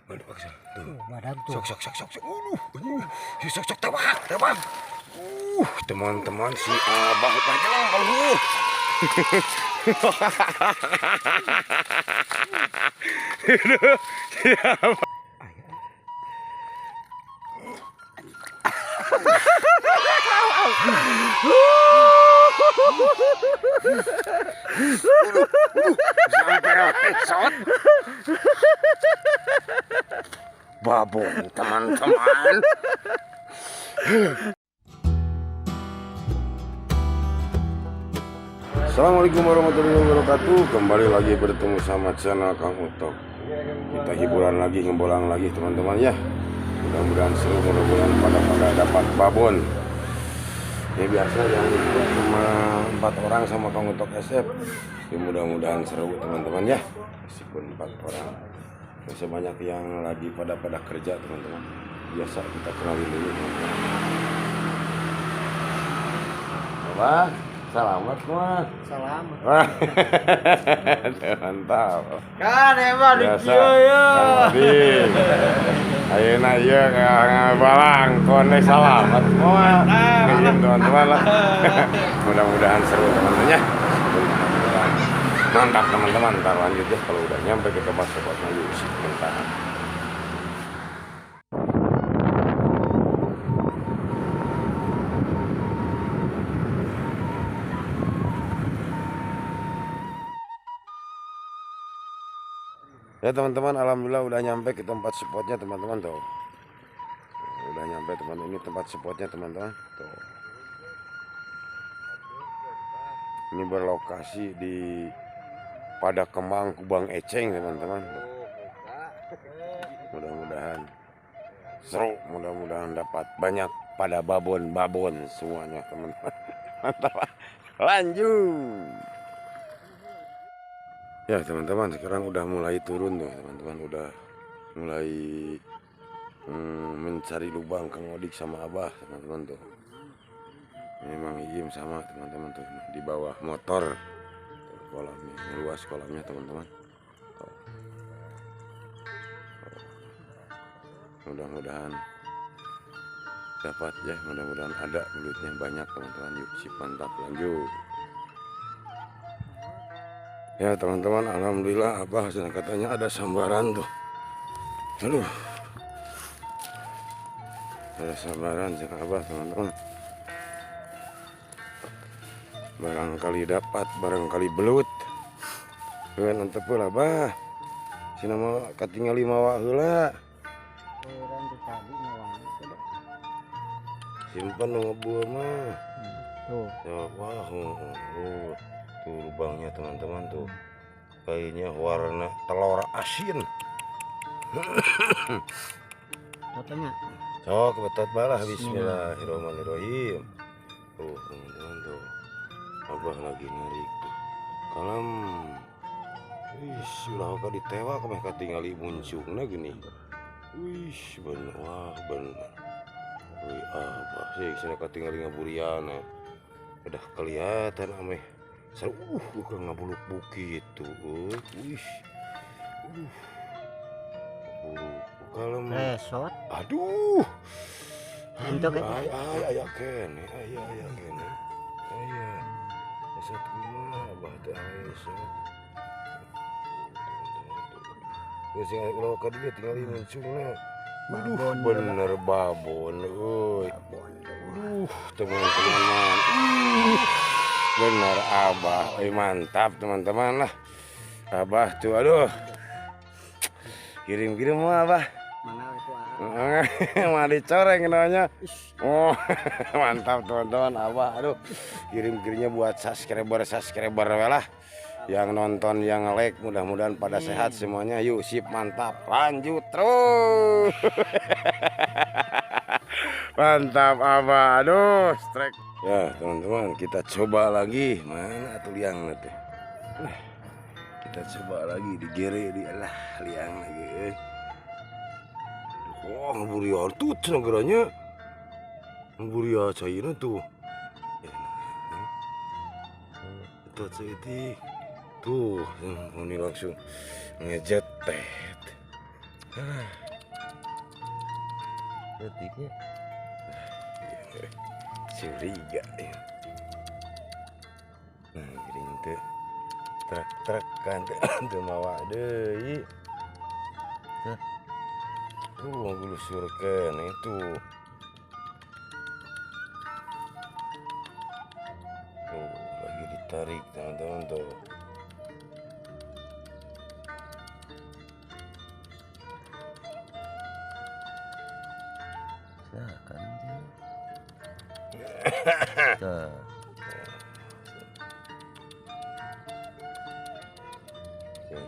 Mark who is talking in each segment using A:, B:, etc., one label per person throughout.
A: Mana paksa? Tuh.
B: Badan tuh.
A: Sok. Sok tebak. Teman-teman si Abah panjang kalau. Babon teman-teman. Assalamualaikum warahmatullahi wabarakatuh. Kembali lagi bertemu sama channel Kang Utok. Kita hiburan lagi, ngebolang lagi teman-teman ya. Mudah-mudahan seru, mudah-mudahan pada dapat babon. Ya biasa yang cuma 4 orang sama Kang Utok SF. Ya, mudah-mudahan seru teman-teman ya. Meskipun 4 orang. Masih banyak yang lagi pada kerja teman-teman. Biasa kita kenalin dulu. Apa? Selamat semua.
B: Selamat.
A: Mantap.
B: Kan emang di
A: Biasa.
B: kieu ya.
A: Ayeuna ieu ka balang konde selamat semua. Ngeuyeun teman-teman lah. Mudah-mudahan seru teman-teman ya. Mantap teman-teman. Ntar lanjut ya kalau udah nyampe ke tempat spotnya yuk sih bentar. Ya teman-teman, alhamdulillah udah nyampe ke tempat spotnya teman-teman tuh. Udah nyampe teman, ini tempat spotnya teman-teman tuh. Ini berlokasi di Padakemang Kubang Eceng teman-teman. Mudah-mudahan seru, mudah-mudahan dapat banyak pada babon semuanya teman-teman. Mantap. Lanjut. Ya teman-teman, sekarang udah mulai turun tuh teman-teman, udah mulai mencari lubang Kang Odik sama Abah teman-teman tuh. Memang Iyim sama teman-teman tuh di bawah motor tuh, kolamnya, luas kolamnya teman-teman. Mudah-mudahan dapat ya, mudah-mudahan ada belutnya banyak teman-teman. Yuk sip mantap, lanjut. Ya teman-teman, alhamdulillah Abah katanya ada sambaran tuh. Aduh, ada sambaran sama Abah teman-teman. Barangkali dapat, barangkali belut. Kan antep lah Abah. Sina mah katingali mawa heula. Simpen ngebul mah.
B: Tuh.
A: Ya wah, tuh lubangnya teman-teman tuh. Kayaknya warna telur asin.
B: Fotonya.
A: Sok betot balah, bismillahirrahmanirrahim. Tuh teman-teman tuh. Abah lagi narik tuh. Kalem. Wih, ulah ka ditewak meh katingali muncungna gini. Wih, bener wah bener. Wih, Abah sih sana katingali ngaburiana. Udah kelihatan ameh. Seru bukan ngabuluk bukit tuh. Wih. Kalem.
B: Resort.
A: Aduh.
B: Untuk
A: Aya kene, aya kene. Aya. Esat kumaha Abah teh esat. Geus sing ulah ka dieu tinggal muncungna. Aduh, bener babon euy. Aduh, teman-teman. Bener Abah, mantap teman-teman lah. Abah tuh aduh. Kirim-kirim mah Abah.
B: Mana itu
A: Mah dicoreng namanya. Oh, mantap teman-teman Abah. Aduh, kirim-kirimnya buat subscriber we lah. Yang nonton, yang like, mudah-mudahan pada sehat semuanya. Yuk sip mantap. Lanjut terus. Mantap Abah. Aduh, strike. Ya, teman-teman, kita coba lagi. Mana tuh liang nanti? Kita coba lagi di gere di liang lagi. Wah, ngaburian tuh cenah ngaburian cairna tuh. Itu tuh, ini langsung ngejetet.
C: Detiknya
A: curiga ya. Nah gering teh truk kan teu mawa deui. Ngelusurkeun itu. Tuh lagi ditarik teman-teman tuh.
C: kan tuh.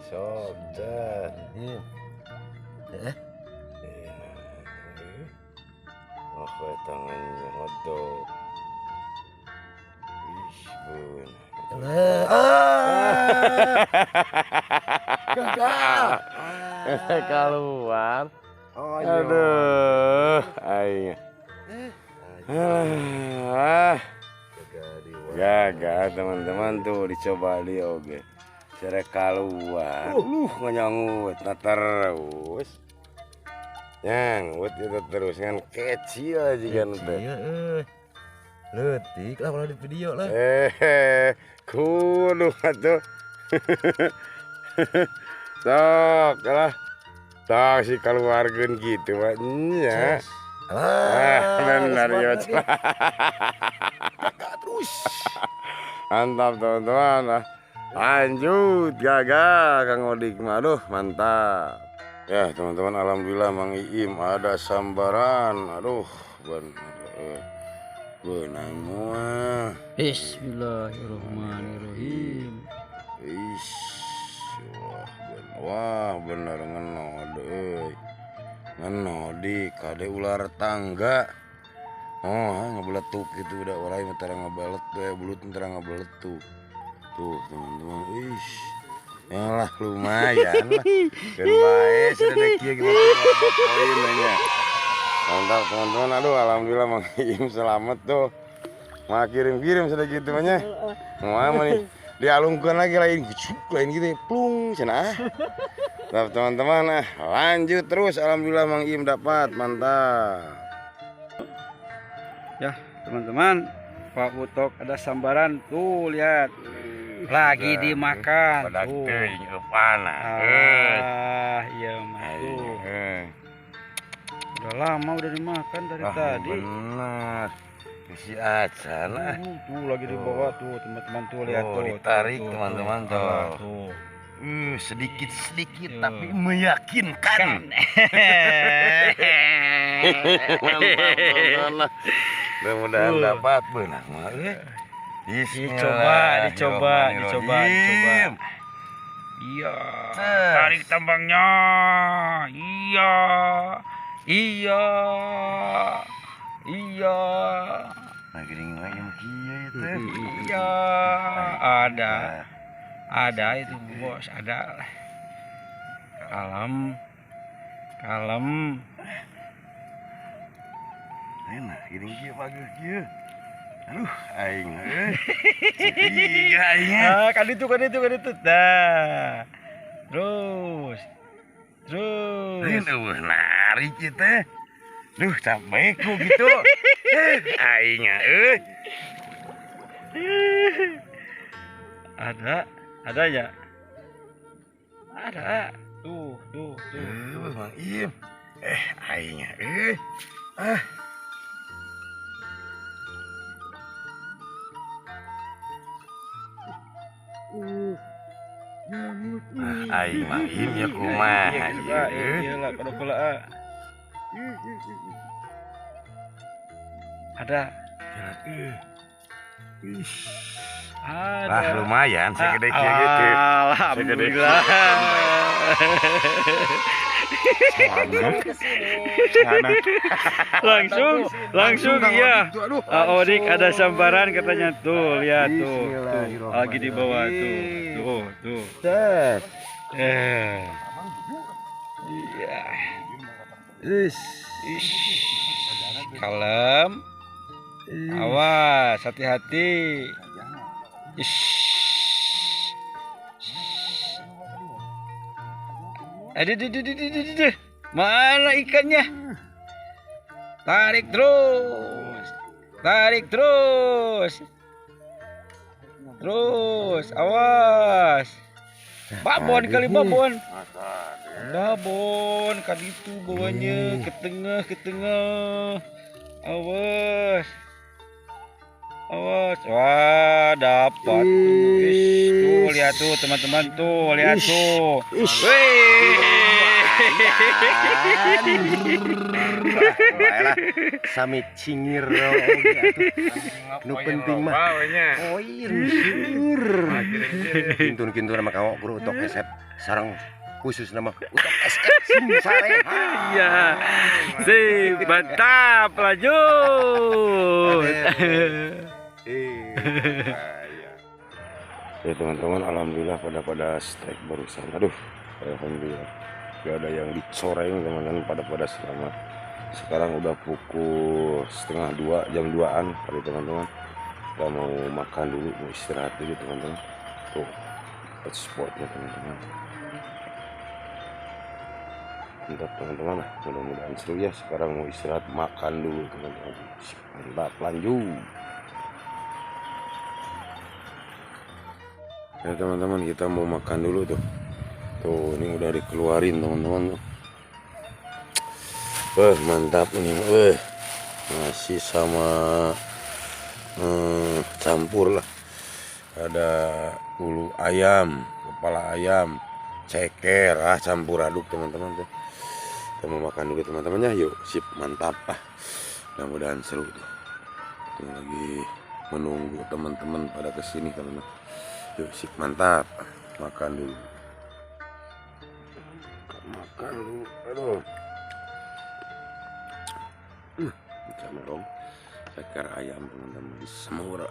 A: Sok dah.
C: Iya.
A: Oh, tangannya ngodok. Wih, bun. Keluar.
B: Oh
A: Aduh, aing. Gagal teman-teman tuh dicoba di oge. Cara keluar. Nganyangut terus. Nyangut itu terus kan kecil aja kan teh.
C: Letik lah kalau di video lah.
A: Kudu atuh. Sok lah. Tak si keluargen gitu mah nya. Benar ya.
C: Terus.
A: Mantap teman-teman. Lanjut gagal Kang Odik mah. Aduh mantap. Ya teman-teman, alhamdulillah Mang Iim ada sambaran. Aduh benang muah.
B: Bismillahirrahmanirrahim.
A: Wah bener ngenod ngenodi kade ular tangga. Oh ngebeletuk gitu udah warai mentara ngebelet tuh ya belut mentara ngebeletuk. Tuh teman-teman, yalah lumayan lah. Kan bae sudah kieu gimana poin nya. Mantap teman-teman, aduh alhamdulillah Mang Iim selamat tuh. Mah kirim-kirim sudah gitu mah. Mau nih dialungkan lagi lain gitu plung cenah. Mantap teman-teman, lanjut terus alhamdulillah Mang Iim dapat, mantap.
D: Ya teman-teman, Pak Utok ada sambaran tuh, lihat lagi dimakan tuh. Iya mah tuh. Udah lama udah dimakan dari tadi.
A: Benar. Si acan
D: Tuh lagi dibawa tuh teman-teman tuh, lihat tuh.
A: Ditarik
D: tuh,
A: teman-teman
D: tuh.
A: tuh. Sedikit tapi meyakinkan. Mantap. Mudah-mudahan dapat benar mah.
D: Dicoba. Iya. Tarik tambangnya. Iya.
A: Nah, gering lagi kieu itu.
D: Iya. Ada itu bos, ada. Kalem.
A: Enak gering kieu bagus kieu. Aduh, aing tiga aing.
D: Kan itu. Dah. Terus.
A: Narik kita. Duh, capek ku gitu. Aing
D: Ada ya? Ada. Tuh.
A: Mang Iim. Aing Aing Mang Iim ya kumaha
D: Iyalah kalau ada.
A: Lah lumayan segede kieu gitu.
D: Alhamdulillah. Langsung ya. Odik ada sambaran katanya tuh, lihat tuh. Lagi di bawah tuh. Iya. Kalem. Awas, hati-hati. Mana ikannya? Tarik terus. Tarik terus. Terus, awas. Babon kali babon. Babon kali itu bawahnya ke tengah. Awas. Awas. Wah, dapat tuh. Ish, tuh lihat tuh teman-teman tuh, lihat tuh.
A: Baiklah, sami cingir nu penting mah. Oh iya, kintur nama kawak guru utok esep sarang khusus nama utok esep sing sare.
D: Iya. Sip, mantap, lanjut.
A: Ya teman-teman, alhamdulillah pada strike barusan. Aduh, alhamdulillah. Gak ada yang dicoreng teman-teman, pada selamat. Sekarang udah pukul 1:30, jam 2-an kali teman-teman. Kita mau makan dulu, mau istirahat dulu teman-teman. Tuh, spotnya teman-teman. Mantap teman-teman, mudah-mudahan seru ya. Sekarang mau istirahat, makan dulu teman-teman. Mantap, lanjut. Ya teman-teman, kita mau makan dulu tuh. Tuh, ini udah dikeluarin teman-teman. Mantap ini. Masih sama campur lah. Ada ulu ayam, kepala ayam, ceker, campur aduk teman-teman tuh. Kita mau makan dulu teman-temannya. Yuk, sip, mantap lah. Mudah-mudahan seru tuh. Tuh lagi menunggu teman-teman pada kesini teman-teman. Yuk, sip, mantap. Makan dulu. Makan dulu. Aduh. Sama dong. Ceker ayam teman-teman. Semua.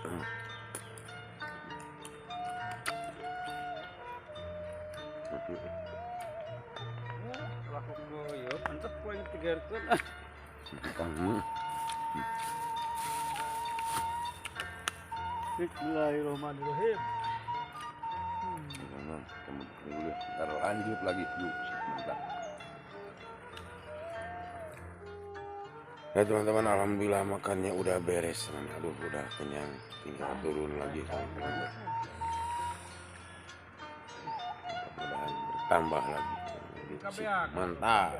B: Bismillahirrahmanirrahim.
A: Ntar lanjut lagi. Yuk, mantap. Ya teman-teman, alhamdulillah makannya udah beres. Aduh, udah kenyang. Tinggal turun lagi teman-teman. Mudah-mudahan bertambah lagi. Mantap.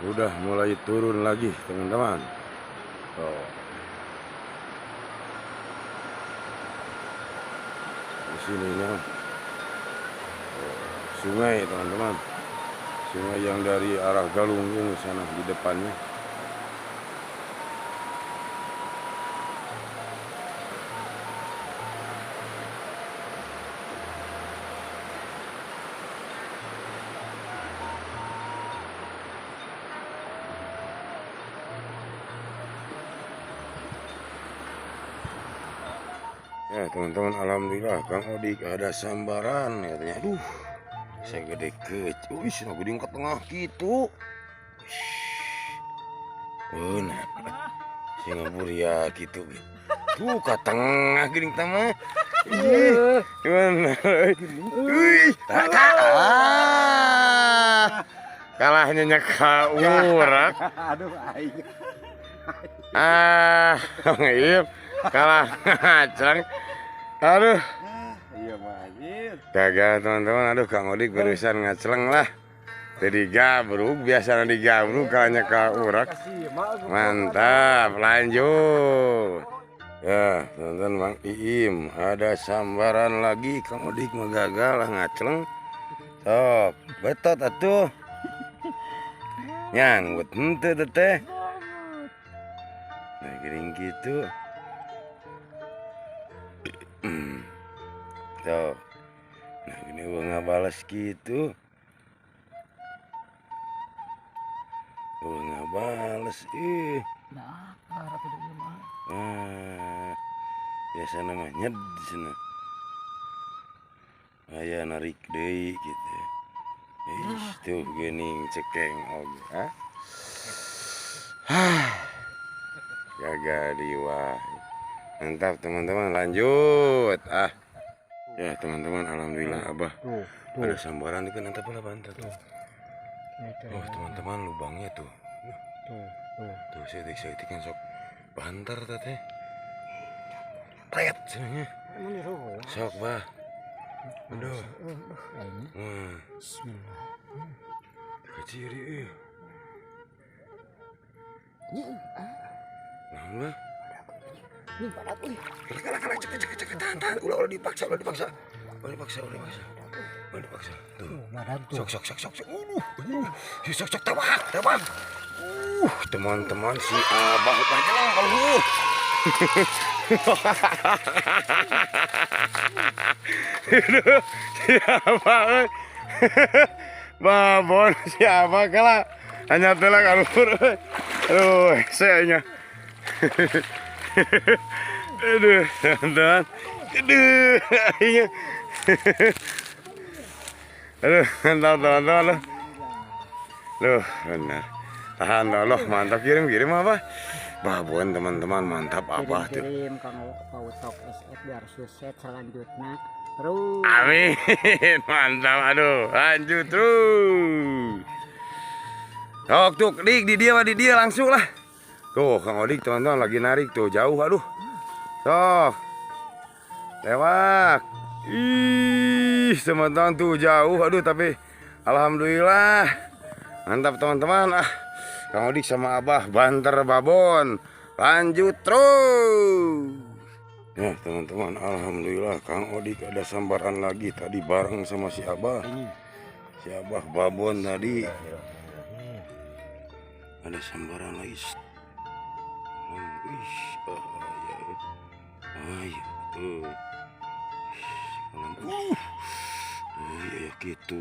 A: Udah mulai turun lagi teman-teman. Oh. Di sininya sungai teman-teman. Sungai yang dari arah Galunggung sana di depannya. Ya teman-teman, alhamdulillah Kang Odik ada sambaran katanya. Aduh, saya gede kecil. Wih, aku di tengah gitu. Benar. Saya ngabur ya gitu. Tuh ke tengah gini tama. Gimana? Wih, kalahnya nyeka urak.
B: Aduh, aing.
A: Iya, kalah ngacang. Aduh.
B: Iya, Majid.
A: Gagal teman-teman. Aduh, Kang Odik barusan ngaceleng lah. Jadi gabruk, biasa digabruk kalahnya ka urak. Mantap, lanjut. Ya, teman-teman, Mang Iim ada sambaran lagi. Kang Odik mah gagal lah ngaceleng. Sok, betot atuh. Nyanggut henteu teh. Nah, gering gitu. Tuh. Nah, gini gua nggak balas gitu. Gua nggak balas.
B: Nah, harap udah iya mah.
A: Biasa namanya di sana. Aya narik deui gitu. Tuh geuning cekeng oge. Gagal diwah. Mantap teman-teman, lanjut. Ya teman-teman, alhamdulillah Abah
B: Tuh,
A: ada sambaran itu nanti pula bantar tuh.
B: Itu,
A: Oh teman-teman, lubangnya tuh.
B: tuh.
A: Tuh saya kan sok bantar teh. Pret sebenarnya.
B: Emang di roh.
A: Sok bah. Aduh.
B: Ini.
A: Wah,
B: Bismillah.
A: kecil
B: Ini.
A: nah bah.
B: Ini pada pun.
A: Kalah, cek, tahan. Ulah dipaksa. Ulah dipaksa. Tuh.
B: Madam tuh.
A: Sok. Sok tebak. Teman-teman si Abah pajelang kalau. Siapa euy? Babon siapa kala? Hanya telah kalur. Aduh, saya. Aduh, teman-teman. Aduh, aduh, mantap teman-teman loh. Loh, benar. Tahan loh, mantap kirim apa? Babon teman-teman, mantap apa tuh?
B: Kirim Kang Pautok SF biar sukses selanjutnya. Terus.
A: Amin, mantap. Aduh, lanjut terus. Sok tuh, dik di dia langsung lah. Tuh, Kang Odik teman-teman lagi narik tuh jauh, aduh. Sok. Lewat. Ih, teman-teman tuh jauh, aduh tapi alhamdulillah. Mantap teman-teman. Kang Odik sama Abah banter babon. Lanjut terus. Ya teman-teman, alhamdulillah Kang Odik ada sambaran lagi tadi bareng sama si Abah. Si Abah babon tadi. Ada sambaran lagi. Ya gitu.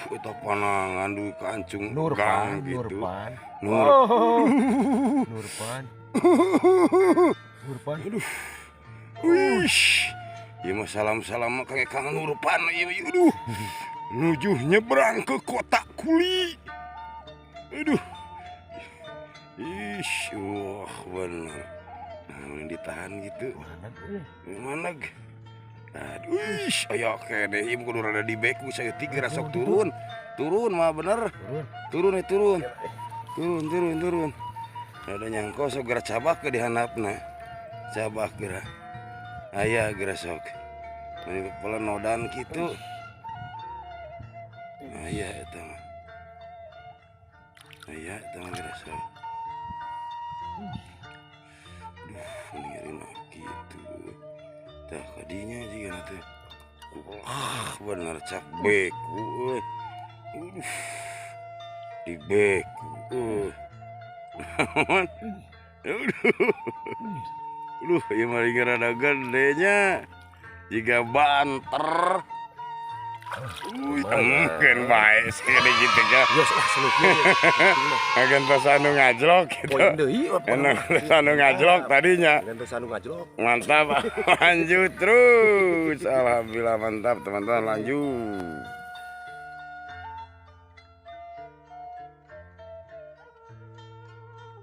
A: Eta panangan duwe kancung gang gitu. Nurpan. Aduh. Wish. Ya mah salam-salam kayak Kang Nurpan ieu. Aduh. Nuju nyebrang ke kota Kuli. Aduh. Ish, wah bener. Nah, ditahan gitu. Mana? Aduh, ish, ayo kene ieu kudu rada di beku saya tiga sok turun. Turun mah bener. Turun. Turun. Ada nyangko sok geura cabak ke dihandapna. Cabak geura. Aya geura sok. Mani pelenodan kitu. Aya eta mah. Aya eta mah geura sok. Duh, ngiring gitu. Tah kadinya juga nanti. Bener cak beku euy. Di beku. Aduh, ieu mah rada gedenya. Jiga banter. Mungkin bae segede gitu kan.
C: Geus lah seluknya.
A: Agan tos anu ngajlok gitu.
C: Poin deui
A: Enak tos anu ngajlok tadinya.
C: Gantos anu ngajlok.
A: Mantap, lanjut terus. Alhamdulillah mantap teman-teman, lanjut.